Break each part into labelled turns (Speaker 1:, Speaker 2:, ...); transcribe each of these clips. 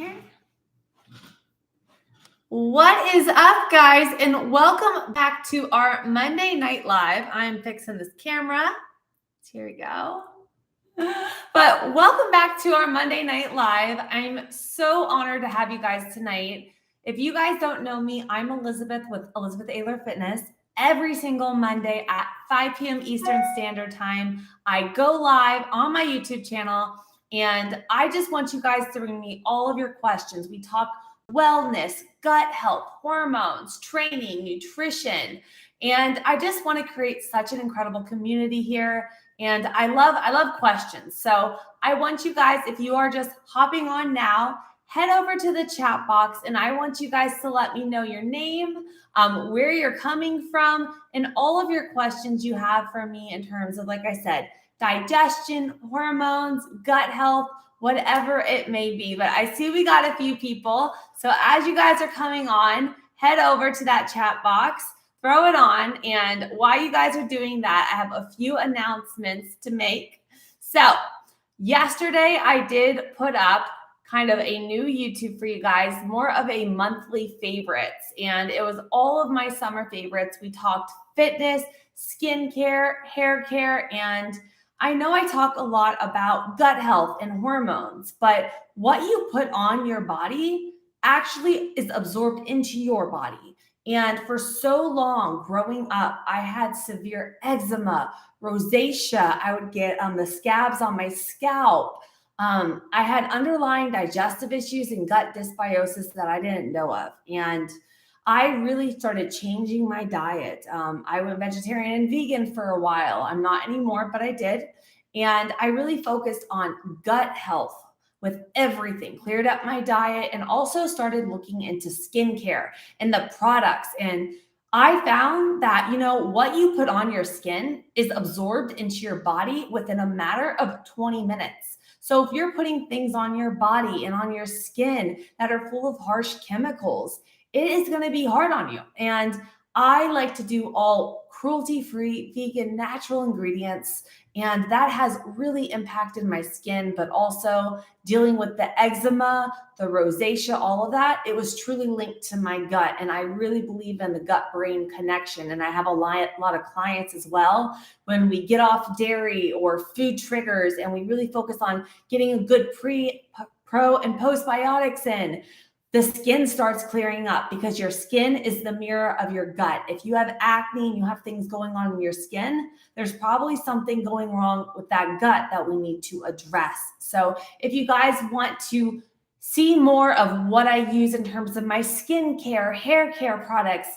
Speaker 1: here. What is up, guys? And welcome back to our Monday Night Live. I'm fixing this camera. Here we go. But welcome back to our Monday Night Live. I'm so honored to have you guys tonight. If you guys don't know me, I'm Elizabeth with ElizabethAylorFitness. Every single Monday at 5 p.m. Eastern Standard Time, I go live on my YouTube channel, and I just want you guys to bring me all of your questions. We talk wellness, gut health, hormones, training, nutrition, and I just want to create such an incredible community here. And I love questions. So I want you guys, if you are just hopping on now, head over to the chat box, and I want you guys to let me know your name, where you're coming from, and all of your questions you have for me in terms of, like I said, digestion, hormones, gut health, whatever it may be. But I see we got a few people. So as you guys are coming on, head over to that chat box, throw it on. And while you guys are doing that, I have a few announcements to make. So yesterday I did put up kind of a new YouTube for you guys, more of a monthly favorites. And it was all of my summer favorites. We talked fitness, skincare, hair care, and I know I talk a lot about gut health and hormones, but what you put on your body actually is absorbed into your body. And for so long growing up, I had severe eczema, rosacea. I would get the scabs on my scalp. I had underlying digestive issues and gut dysbiosis that I didn't know of. And I really started changing my diet. I went vegetarian and vegan for a while. I'm not anymore, but I did. And I really focused on gut health with everything, cleared up my diet, and also started looking into skincare and the products. And I found that, what you put on your skin is absorbed into your body within a matter of 20 minutes. So if you're putting things on your body and on your skin that are full of harsh chemicals, it is going to be hard on you. And I like to do all cruelty-free, vegan, natural ingredients. And that has really impacted my skin, but also dealing with the eczema, the rosacea, all of that. It was truly linked to my gut. And I really believe in the gut-brain connection. And I have a lot of clients as well. When we get off dairy or food triggers, and we really focus on getting a good pro, and postbiotics in, the skin starts clearing up, because your skin is the mirror of your gut. If you have acne and you have things going on in your skin, there's probably something going wrong with that gut that we need to address. So if you guys want to see more of what I use in terms of my skincare, hair care products,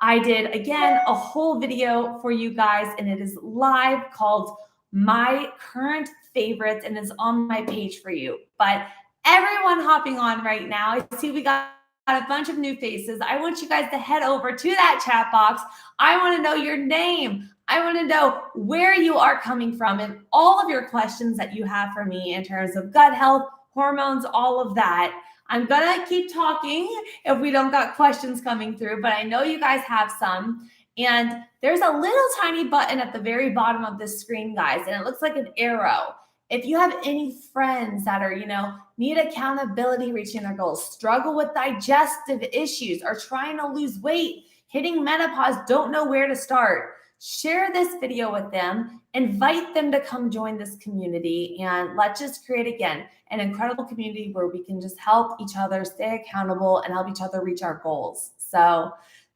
Speaker 1: I did, again, a whole video for you guys, and it is live, called My Current Favorites, and is on my page for you. But everyone hopping on right now, I see we got a bunch of new faces. I want you guys to head over to that chat box. I want to know your name. I want to know where you are coming from, and all of your questions that you have for me in terms of gut health, hormones, all of that. I'm going to keep talking if we don't got questions coming through, but I know you guys have some. And there's a little tiny button at the very bottom of this screen, guys, and it looks like an arrow. If you have any friends that are, need accountability, reaching their goals, struggle with digestive issues, are trying to lose weight, hitting menopause, don't know where to start, share this video with them, invite them to come join this community, and let's just create, again, an incredible community where we can just help each other stay accountable and help each other reach our goals. So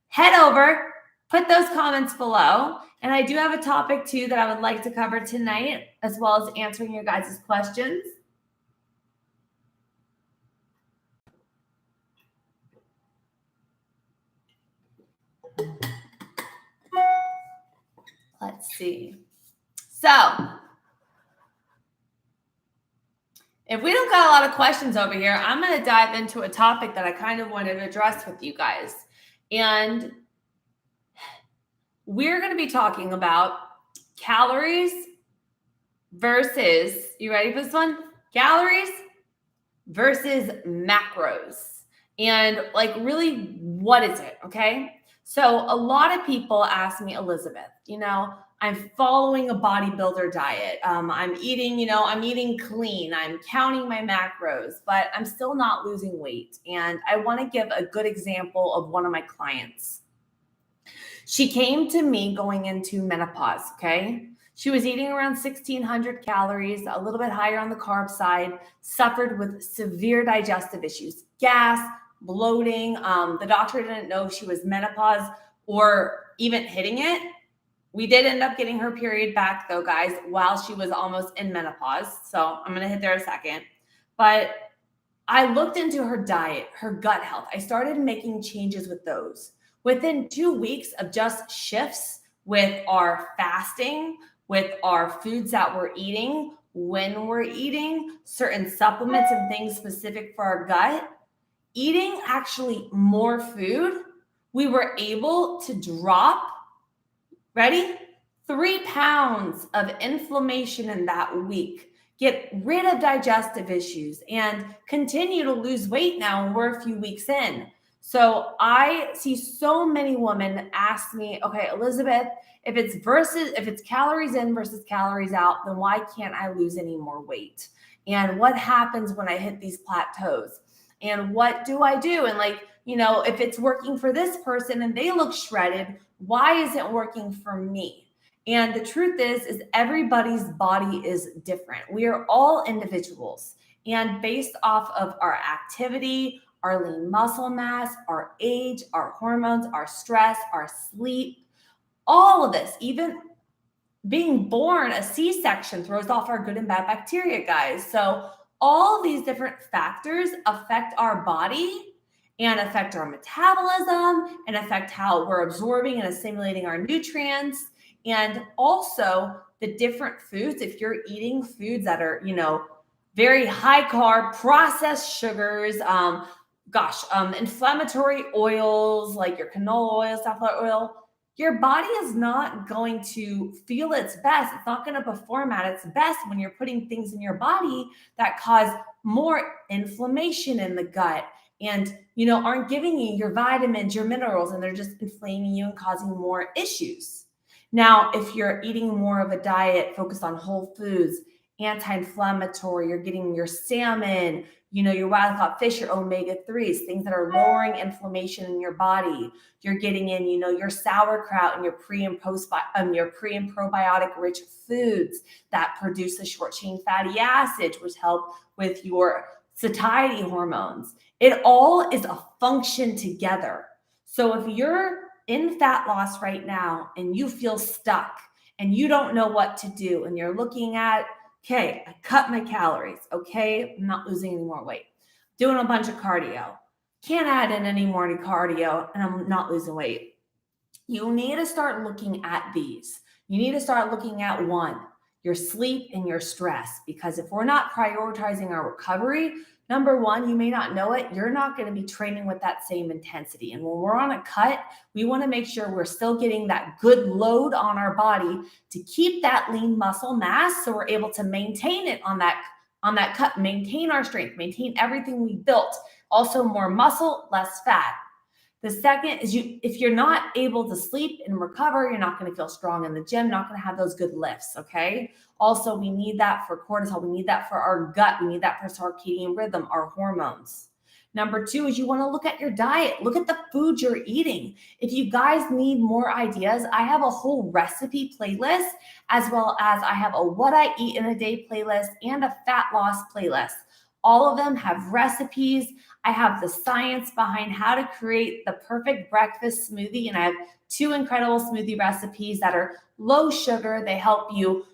Speaker 1: head over, put those comments below. And I do have a topic too that I would like to cover tonight, as well as answering your guys' questions. Let's see. So if we don't got a lot of questions over here, I'm going to dive into a topic that I kind of wanted to address with you guys. And we're going to be talking about calories versus, you ready for this one? Calories versus macros. And like, really, what is it? Okay. So a lot of people ask me, Elizabeth, I'm following a bodybuilder diet. I'm eating, I'm eating clean. I'm counting my macros, but I'm still not losing weight. And I want to give a good example of one of my clients. She came to me going into menopause, okay? She was eating around 1,600 calories, a little bit higher on the carb side, suffered with severe digestive issues, gas, bloating. The doctor didn't know if she was menopause or even hitting it. We did end up getting her period back though, guys, while she was almost in menopause. So I'm going to hit there a second. But I looked into her diet, her gut health. I started making changes with those. Within 2 weeks of just shifts with our fasting, with our foods that we're eating, when we're eating, certain supplements and things specific for our gut, eating actually more food, we were able to drop, ready? 3 pounds of inflammation in that week, get rid of digestive issues, and continue to lose weight now. And we're a few weeks in. So I see so many women ask me, okay, Elizabeth, if it's calories in versus calories out, then why can't I lose any more weight? And what happens when I hit these plateaus? And what do I do? And if it's working for this person and they look shredded, why isn't it working for me? And the truth is everybody's body is different. We are all individuals. And based off of our activity, our lean muscle mass, our age, our hormones, our stress, our sleep, all of this, even being born, a C-section throws off our good and bad bacteria, guys. So all of these different factors affect our body and affect our metabolism and affect how we're absorbing and assimilating our nutrients. And also the different foods, if you're eating foods that are, very high carb, processed sugars, inflammatory oils like your canola oil, safflower oil, your body is not going to feel its best. It's not going to perform at its best when you're putting things in your body that cause more inflammation in the gut and, aren't giving you your vitamins, your minerals, and they're just inflaming you and causing more issues. Now, if you're eating more of a diet focused on whole foods, anti-inflammatory, you're getting your salmon, your wild-caught fish, your omega-3s, things that are lowering inflammation in your body. You're getting in, your sauerkraut and your pre and probiotic rich foods that produce the short-chain fatty acids, which help with your satiety hormones. It all is a function together. So if you're in fat loss right now and you feel stuck and you don't know what to do and you're looking at, okay, I cut my calories. Okay, I'm not losing any more weight. Doing a bunch of cardio. Can't add in any more cardio and I'm not losing weight. You need to start looking at these. You need to start looking at one, your sleep and your stress, because if we're not prioritizing our recovery, number one, you may not know it, you're not going to be training with that same intensity. And when we're on a cut, we want to make sure we're still getting that good load on our body to keep that lean muscle mass so we're able to maintain it on that cut, maintain our strength, maintain everything we built. Also more muscle, less fat. The second is if you're not able to sleep and recover, you're not going to feel strong in the gym, not going to have those good lifts, okay? Also, we need that for cortisol. We need that for our gut. We need that for circadian rhythm, our hormones. Number two is you want to look at your diet. Look at the food you're eating. If you guys need more ideas, I have a whole recipe playlist, as well as I have a what I eat in a day playlist and a fat loss playlist. All of them have recipes. I have the science behind how to create the perfect breakfast smoothie. And I have 2 incredible smoothie recipes that are low sugar. They help you,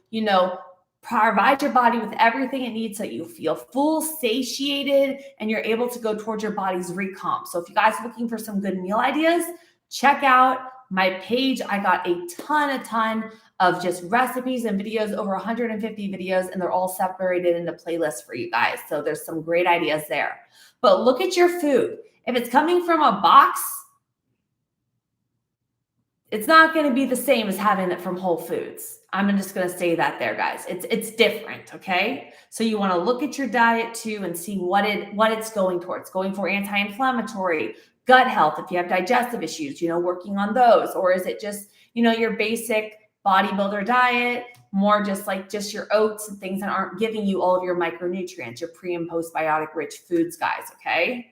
Speaker 1: provide your body with everything it needs so you feel full, satiated, and you're able to go towards your body's recomp. So if you guys are looking for some good meal ideas, check out my page. I got a ton of just recipes and videos, over 150 videos, and they're all separated into playlists for you guys. So there's some great ideas there. But look at your food. If it's coming from a box, it's not going to be the same as having it from Whole Foods. I'm just going to say that there, guys. It's different, okay? So you want to look at your diet too and see what it's going towards. Going for anti-inflammatory, gut health, if you have digestive issues, working on those. Or is it just, your basic bodybuilder diet, more just your oats and things that aren't giving you all of your micronutrients, your pre and postbiotic rich foods, guys, okay?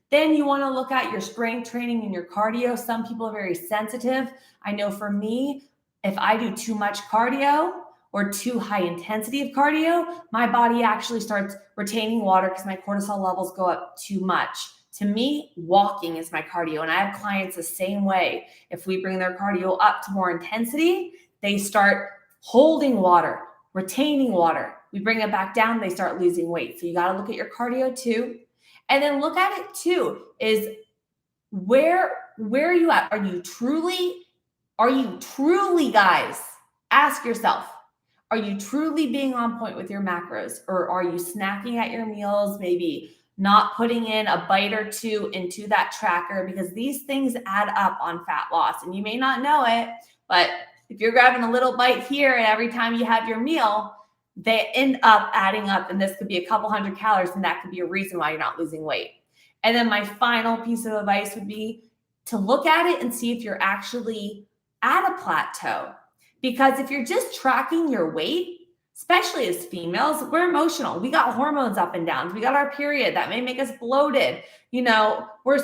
Speaker 1: Then you want to look at your strength training and your cardio. Some people are very sensitive. I know for me, if I do too much cardio or too high intensity of cardio, my body actually starts retaining water because my cortisol levels go up too much. To me, walking is my cardio. And I have clients the same way. If we bring their cardio up to more intensity, they start holding water, retaining water. We bring it back down, they start losing weight. So you got to look at your cardio too. And then look at it too, is where are you at? Are you truly, guys, ask yourself, are you truly being on point with your macros? Or are you snacking at your meals, maybe not putting in a bite or two into that tracker? Because these things add up on fat loss. And you may not know it, but if you're grabbing a little bite here and every time you have your meal, they end up adding up, and this could be a couple hundred calories, and that could be a reason why you're not losing weight. And then my final piece of advice would be to look at it and see if you're actually at a plateau. Because if you're just tracking your weight, especially as females, we're emotional. We got hormones up and down. We got our period. That may make us bloated. You know, we're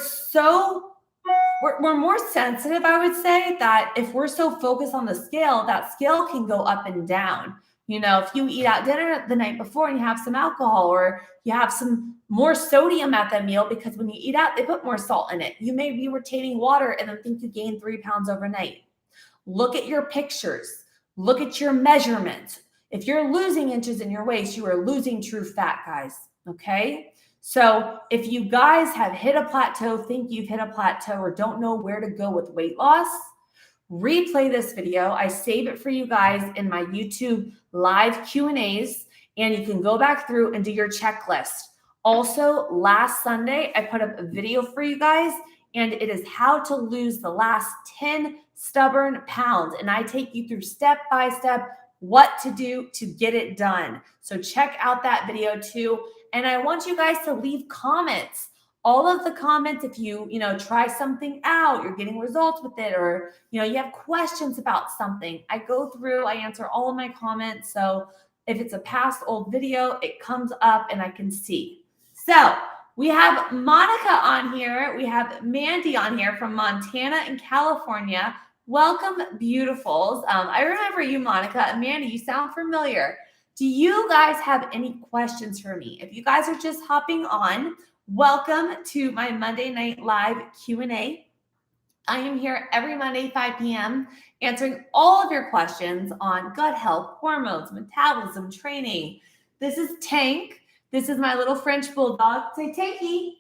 Speaker 1: more sensitive, I would say, that if we're so focused on the scale, that scale can go up and down. You know, if you eat out dinner the night before and you have some alcohol, or you have some more sodium at that meal, because when you eat out, they put more salt in it. You may be retaining water and then think you gained 3 pounds overnight. Look at your pictures. Look at your measurements. If you're losing inches in your waist, you are losing true fat, guys. Okay? So if you guys have hit a plateau, think you've hit a plateau, or don't know where to go with weight loss, replay this video. I save it for you guys in my YouTube live Q&As, and you can go back through and do your checklist. Also, last Sunday, I put up a video for you guys, and it is how to lose the last 10 stubborn pounds. And I take you through step by step what to do to get it done. So check out that video too. And I want you guys to leave comments. All of the comments, if you try something out, you're getting results with it, or you have questions about something, I go through, I answer all of my comments. So if it's a past old video, it comes up and I can see. So we have Monica on here. We have Mandy on here from Montana and California. Welcome, beautifuls. I remember you, Monica. And Mandy, you sound familiar. Do you guys have any questions for me? If you guys are just hopping on, welcome to my Monday Night Live Q&A. I am here every Monday, 5 p.m., answering all of your questions on gut health, hormones, metabolism, training. This is Tank. This is my little French bulldog. Say, Tanky.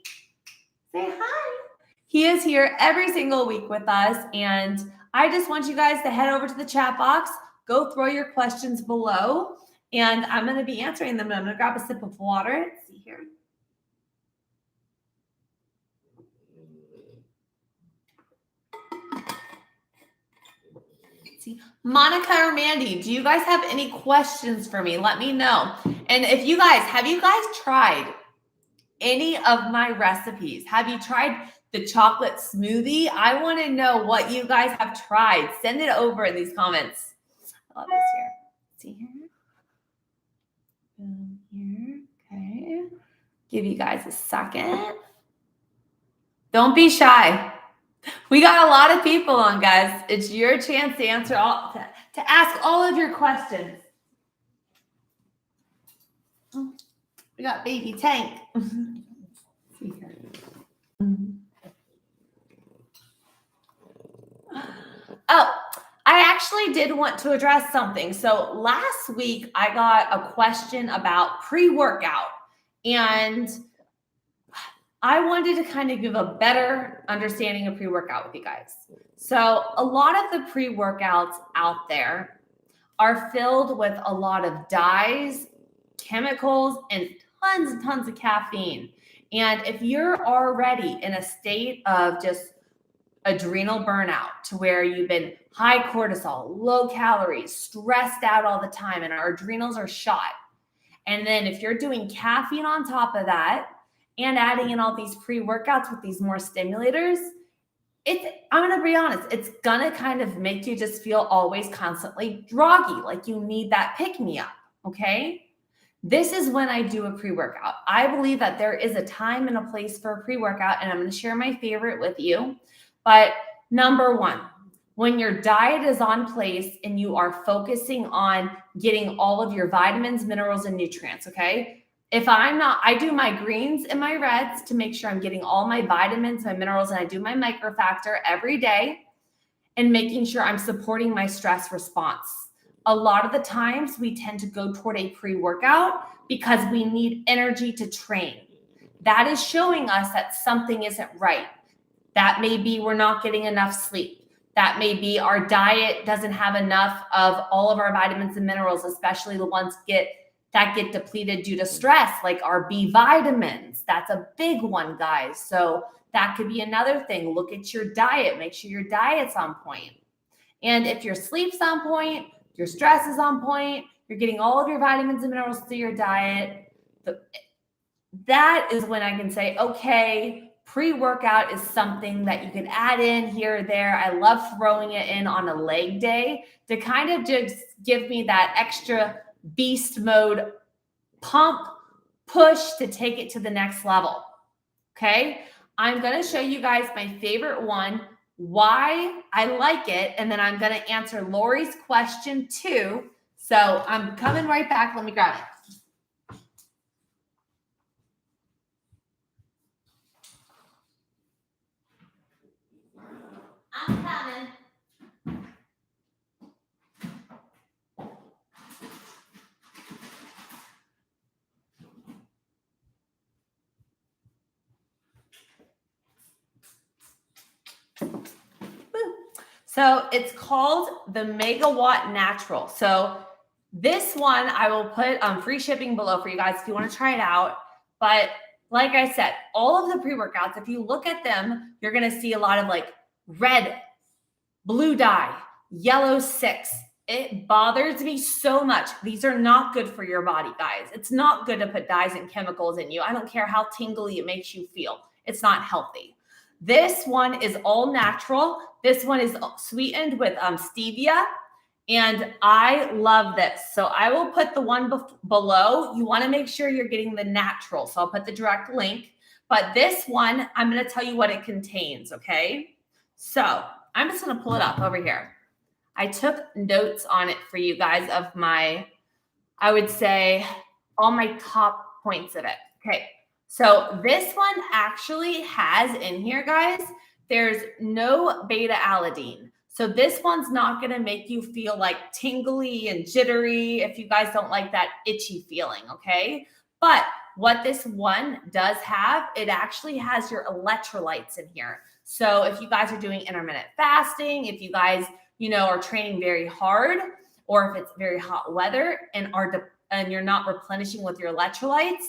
Speaker 1: Say hi. He is here every single week with us, and I just want you guys to head over to the chat box, go throw your questions below, and I'm going to be answering them. I'm going to grab a sip of water. Let's see here. See, Monica or Mandy, do you guys have any questions for me? Let me know. And have you guys tried any of my recipes? Have you tried the chocolate smoothie? I want to know what you guys have tried. Send it over in these comments. I love this here. See here. Boom here. Okay. Give you guys a second. Don't be shy. We got a lot of people on, guys. It's your chance to answer to ask all of your questions. We got baby Tank. See here. Oh, I actually did want to address something. So last week I got a question about pre-workout, and I wanted to kind of give a better understanding of pre-workout with you guys. So a lot of the pre-workouts out there are filled with a lot of dyes, chemicals, and tons of caffeine. And if you're already in a state of just adrenal burnout, to where you've been high cortisol, low calories, stressed out all the time, and our adrenals are shot, and then if you're doing caffeine on top of that, and adding in all these pre-workouts with these more stimulators, I'm going to be honest, it's going to kind of make you just feel always constantly groggy, like you need that pick-me-up, okay? This is when I do a pre-workout. I believe that there is a time and a place for a pre-workout, and I'm going to share my favorite with you. But number one, when your diet is on place and you are focusing on getting all of your vitamins, minerals, and nutrients, okay? If I'm not, I do my greens and my reds to make sure I'm getting all my vitamins, my minerals, and I do my microfactor every day and making sure I'm supporting my stress response. A lot of the times we tend to go toward a pre-workout because we need energy to train. That is showing us that something isn't right. That may be we're not getting enough sleep. That may be our diet doesn't have enough of all of our vitamins and minerals, especially the ones that get depleted due to stress, like our B vitamins. That's a big one, guys. So that could be another thing. Look at your diet. Make sure your diet's on point. And if your sleep's on point, your stress is on point, you're getting all of your vitamins and minerals through your diet, that is when I can say, okay, pre-workout is something that you can add in here or there. I love throwing it in on a leg day to kind of just give me that extra beast mode pump push to take it to the next level. Okay. I'm going to show you guys my favorite one, why I like it. And then I'm going to answer Lori's question too. So I'm coming right back. Let me grab it. I'm coming. So it's called the Megawatt Natural. So this one I will put free shipping below for you guys if you want to try it out. But like I said, all of the pre-workouts, if you look at them, you're going to see a lot of like red, blue dye, yellow 6. It bothers me so much. These are not good for your body, guys. It's not good to put dyes and chemicals in you. I don't care how tingly it makes you feel. It's not healthy. This one is all natural. This one is sweetened with stevia, and I love this. So I will put the one below. You want to make sure you're getting the natural. So I'll put the direct link. But this one, I'm going to tell you what it contains, okay? So I'm just going to pull it up over here. I took notes on it for you guys of my, I would say, all my top points of it. Okay. So this one actually has in here, guys, there's no beta-alanine. So this one's not going to make you feel like tingly and jittery if you guys don't like that itchy feeling, okay? But what this one does have, it actually has your electrolytes in here. So if you guys are doing intermittent fasting, if you guys, are training very hard, or if it's very hot weather and you're not replenishing with your electrolytes,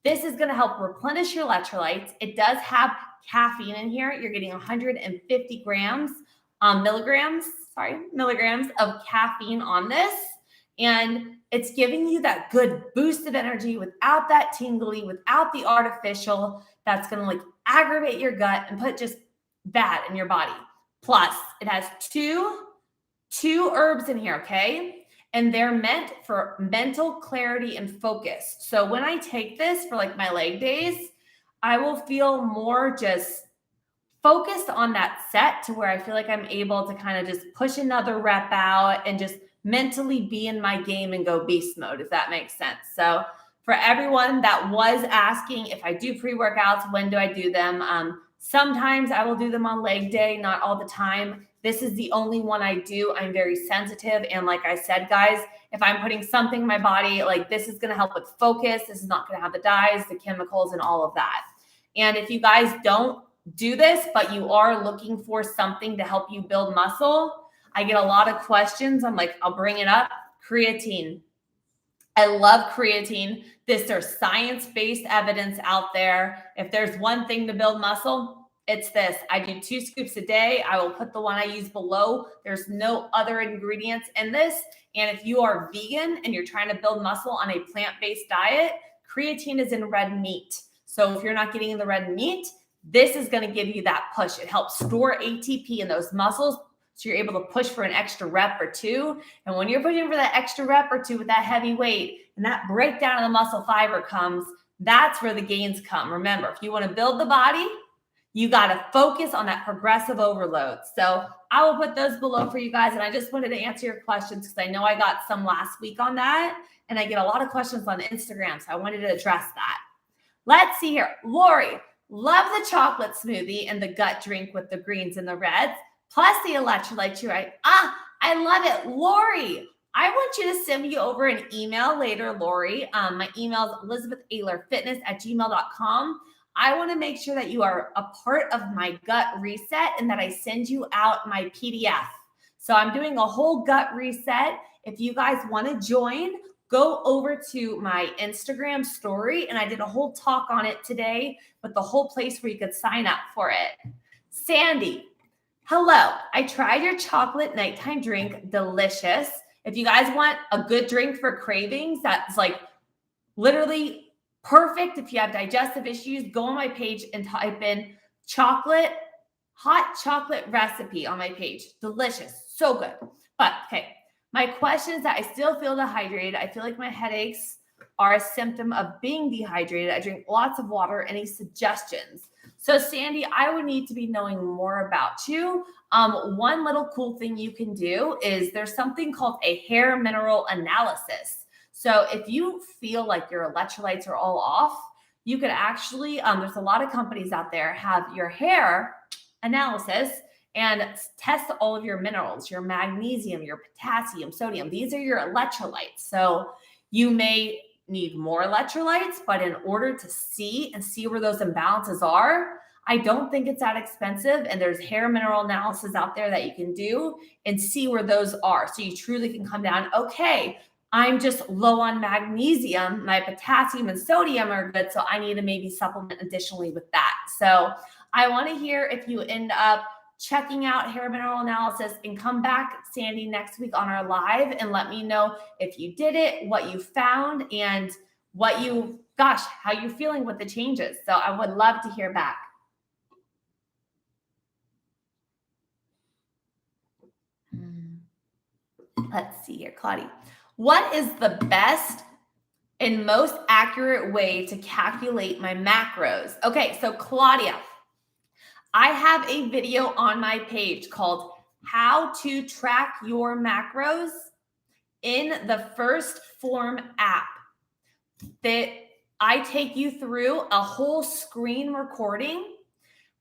Speaker 1: this is going to help replenish your electrolytes. It does have caffeine in here. You're getting 150 milligrams of caffeine on this. And it's giving you that good boost of energy without that tingly, without the artificial that's going to like aggravate your gut and put just that in your body. Plus, it has two herbs in here, okay? And they're meant for mental clarity and focus. So when I take this for like my leg days, I will feel more just focused on that set to where I feel like I'm able to kind of just push another rep out and just mentally be in my game and go beast mode, if that makes sense. So for everyone that was asking if I do pre-workouts, when do I do them? Sometimes I will do them on leg day, not all the time. This is the only one I do. I'm very sensitive. And like I said, guys, if I'm putting something in my body, like this is going to help with focus. This is not going to have the dyes, the chemicals, and all of that. And if you guys don't do this, but you are looking for something to help you build muscle, I get a lot of questions. I'm like, I'll bring it up. Creatine. I love creatine. There's science-based evidence out there. If there's one thing to build muscle, it's this. I do 2 scoops a day. I will put the one I use below. There's no other ingredients in this. And if you are vegan and you're trying to build muscle on a plant-based diet, creatine is in red meat. So if you're not getting the red meat, this is going to give you that push. It helps store ATP in those muscles, so you're able to push for an extra rep or two. And when you're pushing for that extra rep or two with that heavy weight and that breakdown of the muscle fiber comes, that's where the gains come. Remember, if you want to build the body, you got to focus on that progressive overload. So I will put those below for you guys. And I just wanted to answer your questions because I know I got some last week on that. And I get a lot of questions on Instagram. So I wanted to address that. Let's see here. Lori, love the chocolate smoothie and the gut drink with the greens and the reds, plus the electrolytes. You're right. I love it. Lori, I want you to send me over an email later, Lori. My email is ElizabethAylorFitness@gmail.com. I want to make sure that you are a part of my gut reset and that I send you out my PDF. So I'm doing a whole gut reset. If you guys want to join, go over to my Instagram story, and I did a whole talk on it today with the whole place where you could sign up for it. Sandy, hello. I tried your chocolate nighttime drink. Delicious. If you guys want a good drink for cravings, that's like literally perfect. If you have digestive issues, go on my page and type in hot chocolate recipe on my page. Delicious. So good. But okay. My question is that I still feel dehydrated. I feel like my headaches are a symptom of being dehydrated. I drink lots of water. Any suggestions? So Sandy, I would need to be knowing more about you. One little cool thing you can do is there's something called a hair mineral analysis. So if you feel like your electrolytes are all off, you could actually, there's a lot of companies out there have your hair analysis and test all of your minerals, your magnesium, your potassium, sodium. These are your electrolytes. So you may need more electrolytes, but in order to see where those imbalances are, I don't think it's that expensive. And there's hair mineral analysis out there that you can do and see where those are. So you truly can come down, okay, I'm just low on magnesium. My potassium and sodium are good. So I need to maybe supplement additionally with that. So I want to hear if you end up checking out hair mineral analysis, and come back, Sandy, next week on our live and let me know if you did it, what you found, and how you're feeling with the changes. So I would love to hear back. Let's see here, Claudia. What is the best and most accurate way to calculate my macros? Okay, so Claudia, I have a video on my page called How to Track Your Macros in the First Form app that I take you through a whole screen recording,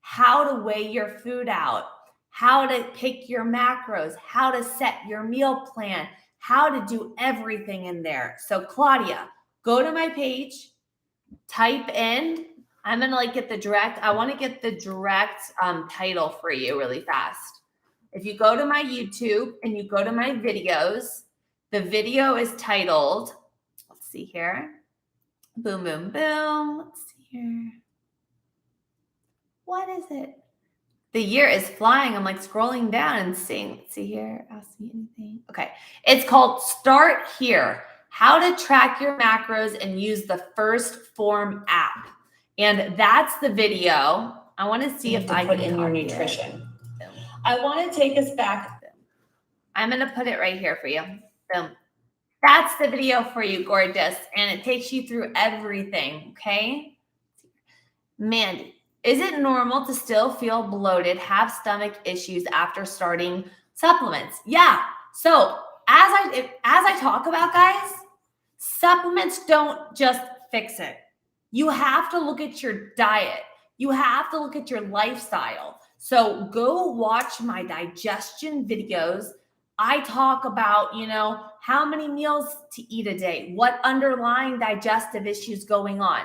Speaker 1: how to weigh your food out, how to pick your macros, how to set your meal plan, how to do everything in there. So Claudia, go to my page, type in, I'm going to get the direct, I want to get the direct title for you really fast. If you go to my YouTube and you go to my videos, the video is titled, let's see here. Boom, boom, boom. Let's see here. What is it? The year is flying. I'm scrolling down and seeing, let's see here. Ask me anything. Okay. It's called Start Here. How to track your macros and use the First Form app. And that's the video. I want to see if I can put in your nutrition. I want to take us back. I'm going to put it right here for you. Boom. That's the video for you, gorgeous. And it takes you through everything, okay? Mandy, is it normal to still feel bloated, have stomach issues after starting supplements? Yeah. So as I talk about, guys, supplements don't just fix it. You have to look at your diet. You have to look at your lifestyle. So go watch my digestion videos. I talk about, how many meals to eat a day, what underlying digestive issues going on.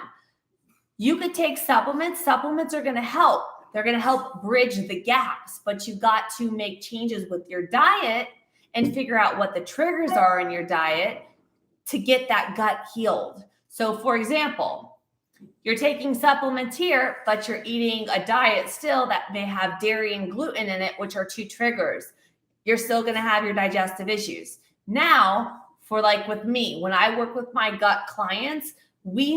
Speaker 1: You could take supplements. Supplements are going to help. They're going to help bridge the gaps, but you've got to make changes with your diet and figure out what the triggers are in your diet to get that gut healed. So for example, you're taking supplements here, but you're eating a diet still that may have dairy and gluten in it, which are two triggers. You're still going to have your digestive issues. Now, for with me, when I work with my gut clients, we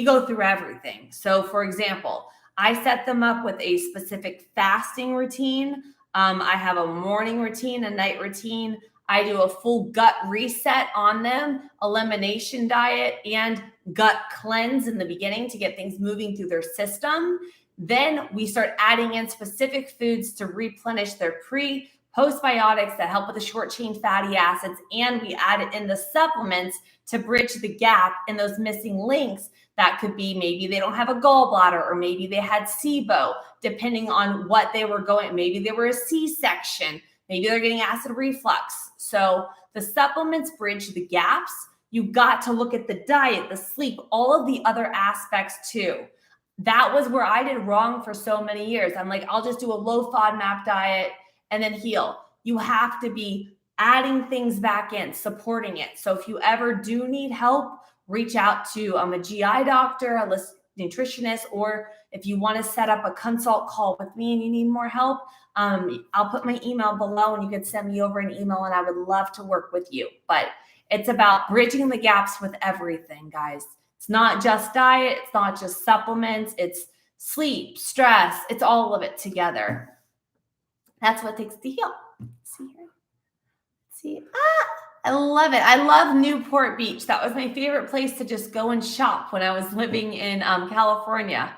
Speaker 1: go through everything. So for example, I set them up with a specific fasting routine. I have a morning routine, a night routine. I do a full gut reset on them, elimination diet, and gut cleanse in the beginning to get things moving through their system. Then we start adding in specific foods to replenish their postbiotics that help with the short chain fatty acids, and we add in the supplements to bridge the gap in those missing links. That could be maybe they don't have a gallbladder, or maybe they had SIBO, depending on what they were going. Maybe they were a C-section. Maybe they're getting acid reflux. So the supplements bridge the gaps. You got to look at the diet, the sleep, all of the other aspects too. That was where I did wrong for so many years. I'm like, I'll just do a low FODMAP diet and then heal. You have to be adding things back in, supporting it. So if you ever do need help, reach out to a GI doctor, a nutritionist, or if you want to set up a consult call with me and you need more help, I'll put my email below and you can send me over an email and I would love to work with you. But it's about bridging the gaps with everything, guys. It's not just diet. It's not just supplements. It's sleep, stress. It's all of it together. That's what it takes to heal. See here. See. I love it. I love Newport Beach. That was my favorite place to just go and shop when I was living in California.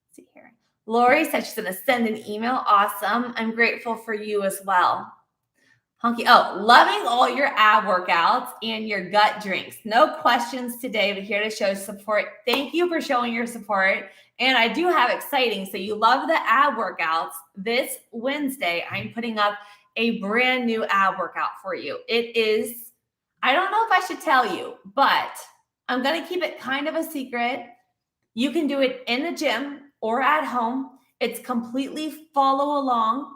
Speaker 1: Let's see here. Lori said she's going to send an email. Awesome. I'm grateful for you as well. Honky. Oh, loving all your ab workouts and your gut drinks. No questions today, but here to show support. Thank you for showing your support. And I do have exciting. So you love the ab workouts. This Wednesday, I'm putting up a brand new ab workout for you. It is, I don't know if I should tell you, but I'm going to keep it kind of a secret. You can do it in the gym or at home. It's completely follow along.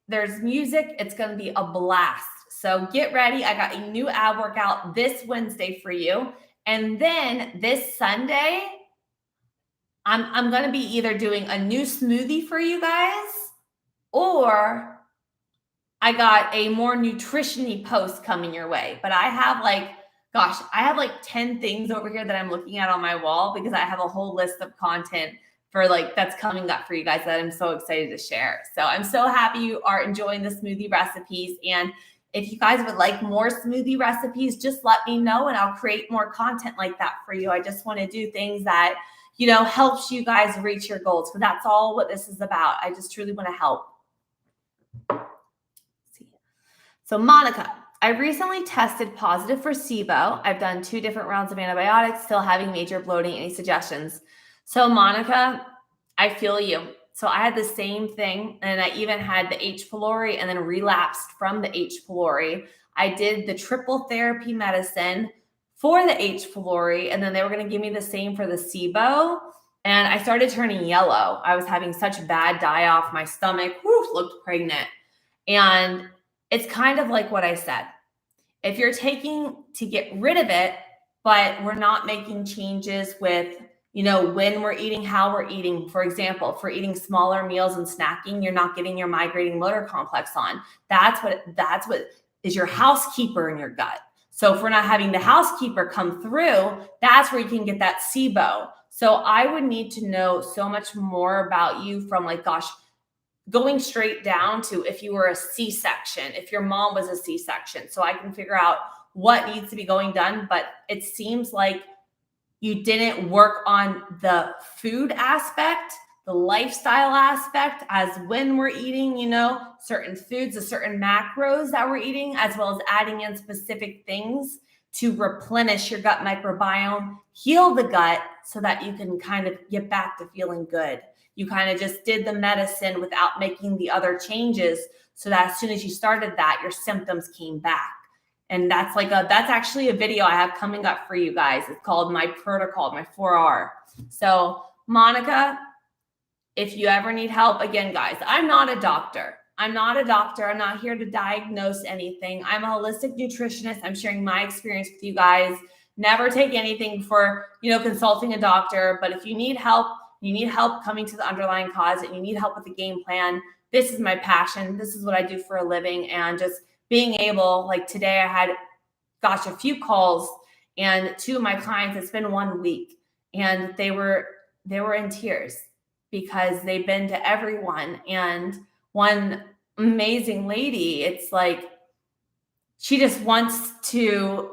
Speaker 1: There's music. It's going to be a blast. So get ready. I got a new ab workout this Wednesday for you. And then this Sunday, I'm going to be either doing a new smoothie for you guys, or I got a more nutrition-y post coming your way. But I have I have 10 things over here that I'm looking at on my wall because I have a whole list of content for that's coming up for you guys that I'm so excited to share. So I'm so happy you are enjoying the smoothie recipes. And if you guys would like more smoothie recipes, just let me know and I'll create more content like that for you. I just want to do things that, helps you guys reach your goals. So that's all what this is about. I just truly want to help. So Monica, I recently tested positive for SIBO. I've done 2 different rounds of antibiotics, still having major bloating. Any suggestions? So Monica, I feel you. So I had the same thing, and I even had the H. pylori and then relapsed from the H. pylori. I did the triple therapy medicine for the H. pylori, and then they were going to give me the same for the SIBO, and I started turning yellow. I was having such bad die-off. My stomach looked pregnant, and it's kind of like what I said. If you're taking to get rid of it, but we're not making changes with when we're eating, how we're eating. For example, if we're eating smaller meals and snacking, you're not getting your migrating motor complex on. That's what is your housekeeper in your gut. So if we're not having the housekeeper come through, that's where you can get that SIBO. So I would need to know so much more about you from going straight down to if you were a C-section, if your mom was a C-section. So I can figure out what needs to be going done. But it seems like you didn't work on the food aspect, the lifestyle aspect, as when we're eating, certain foods, the certain macros that we're eating, as well as adding in specific things to replenish your gut microbiome, heal the gut so that you can kind of get back to feeling good. You kind of just did the medicine without making the other changes so that as soon as you started that, your symptoms came back. And that's actually a video I have coming up for you guys. It's called My Protocol, my 4R. So Monica, if you ever need help, again, guys, I'm not a doctor. I'm not here to diagnose anything. I'm a holistic nutritionist. I'm sharing my experience with you guys. Never take anything for, consulting a doctor. But if you need help coming to the underlying cause, and you need help with the game plan, this is my passion. This is what I do for a living. And just being able, today I had, a few calls, and 2 of my clients, it's been 1 week, and they were in tears. because they've been to everyone. And one amazing lady, it's like she just wants to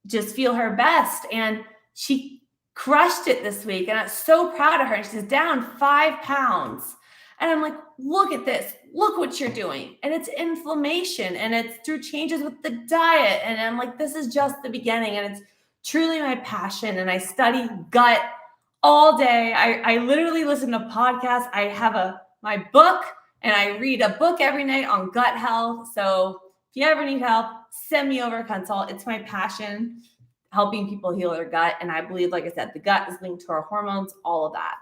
Speaker 1: just feel her best. And she crushed it this week. And I'm so proud of her. She's down 5 pounds. And I'm like, look at this. Look what you're doing. And it's inflammation. And it's through changes with the diet. And I'm like, this is just the beginning. And it's truly my passion. And I study gut all day. I literally listen to podcasts. I have my book, and I read a book every night on gut health. So if you ever need help, send me over a consult. It's my passion, helping people heal their gut. And I believe, like I said, the gut is linked to our hormones, all of that.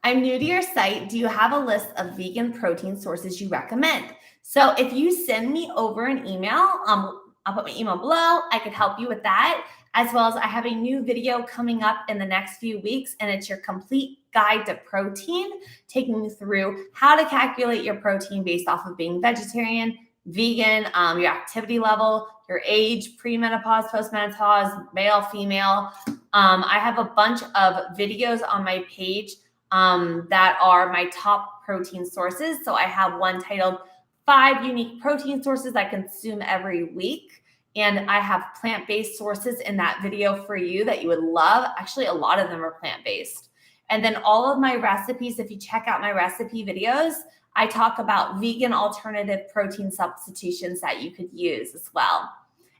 Speaker 1: I'm new to your site. Do you have a list of vegan protein sources you recommend? So if you send me over an email, I'll put my email below. I could help you with that, as well as I have a new video coming up in the next few weeks, and it's your complete guide to protein, taking you through how to calculate your protein based off of being vegetarian, vegan, your activity level, your age, premenopause, postmenopause, male, female. I have a bunch of videos on my page that are my top protein sources. So I have one titled 5 unique protein sources I consume every week. And I have plant-based sources in that video for you that you would love. Actually, a lot of them are plant-based. And then all of my recipes, if you check out my recipe videos, I talk about vegan alternative protein substitutions that you could use as well.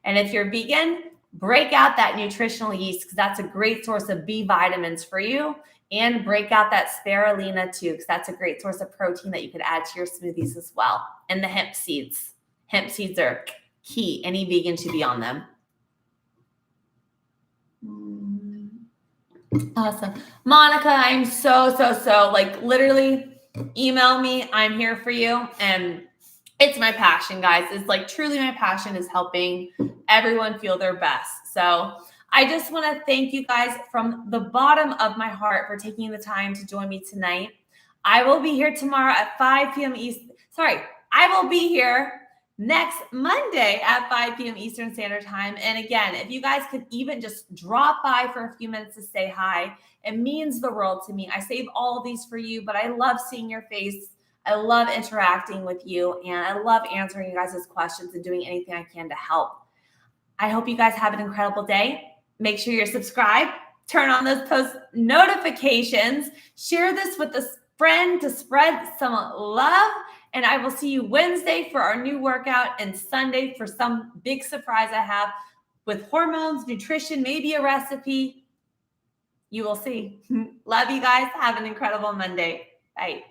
Speaker 1: And if you're vegan, break out that nutritional yeast, because that's a great source of B vitamins for you. And break out that spirulina too, because that's a great source of protein that you could add to your smoothies as well. And the hemp seeds. Hemp seeds are key. Any vegan should be on them. Awesome. Monica, I'm so, like, literally email me. I'm here for you. And it's my passion, guys. It's like truly my passion is helping everyone feel their best. So I just want to thank you guys from the bottom of my heart for taking the time to join me tonight. I will be here tomorrow at 5 p.m. Eastern. I will be here next Monday at 5 p.m. Eastern Standard Time. And again, if you guys could even just drop by for a few minutes to say hi, it means the world to me. I save all of these for you, but I love seeing your face. I love interacting with you, and I love answering you guys' questions and doing anything I can to help. I hope you guys have an incredible day. Make sure you're subscribed. Turn on those post notifications. Share this with a friend to spread some love. And I will see you Wednesday for our new workout and Sunday for some big surprise I have with hormones, nutrition, maybe a recipe. You will see. Love you guys. Have an incredible Monday. Bye.